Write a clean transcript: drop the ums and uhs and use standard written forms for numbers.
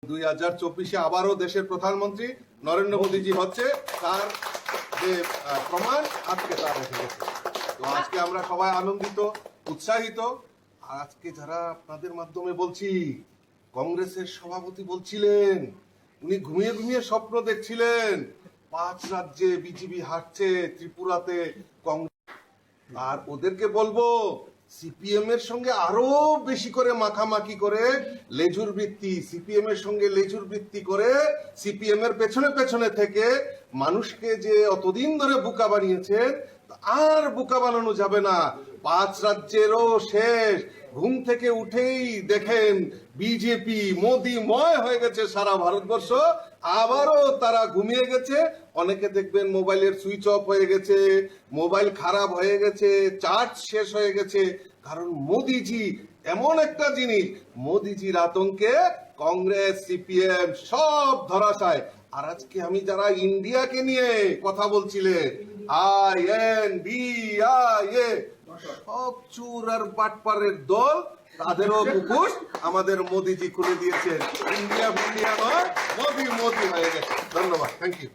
2024 আবারও দেশের প্রধানমন্ত্রী নরেন্দ্র মোদীজি হচ্ছে তার যে প্রমাণ আজকে তার এসে গেছে। তো আজকে আমরা সবাই আনন্দিত, উৎসাহিত। আর আজকে যারা আপনাদের মাধ্যমে বলছি, কংগ্রেসের সভাপতি বলছিলেন উনি ঘুমিয়ে ঘুমিয়ে স্বপ্ন দেখছিলেন 5 রাজ্যে বিজেপি হারছে, ত্রিপুরাতে কংগ্রেস। আর ওদেরকে বলবো সিপিএম এর সঙ্গে আরো বেশি করে মাখামাখি করে লেজুর বৃত্তি, সিপিএম এর সঙ্গে লেজুর বৃত্তি করে সিপিএম এর পেছনে পেছনে থেকে মানুষকে যে অতদিন ধরে বোকা বানিয়েছেন আর বোকা বানানো যাবে না। 5 রাজ্যেরও শেষ। ঘুম থেকে উঠেই দেখেন বিজেপি মোদিময় হয়ে গেছে সারা ভারতবর্ষ। আবারও তারা ঘুমিয়ে গেছে। অনেকে দেখবেন মোবাইলের সুইচ অফ হয়ে গেছে, মোবাইল খারাপ হয়ে গেছে, চার্জ শেষ হয়ে গেছে। কারণ মোদিজি এমন একটা জিনিস, মোদিজির আতঙ্কে কংগ্রেস সিপিএম সব ধরাশায়। আর আজকে আমি যারা ইন্ডিয়াকে নিয়ে কথা বলছিলেন INDIA, সব চুর আর বাটপারের দল, তাদেরও মুখোশ আমাদের মোদিজি খুলে দিয়েছেন। ইন্ডিয়া নয়, মোদি হয়ে গেছে। ধন্যবাদ। Thank you.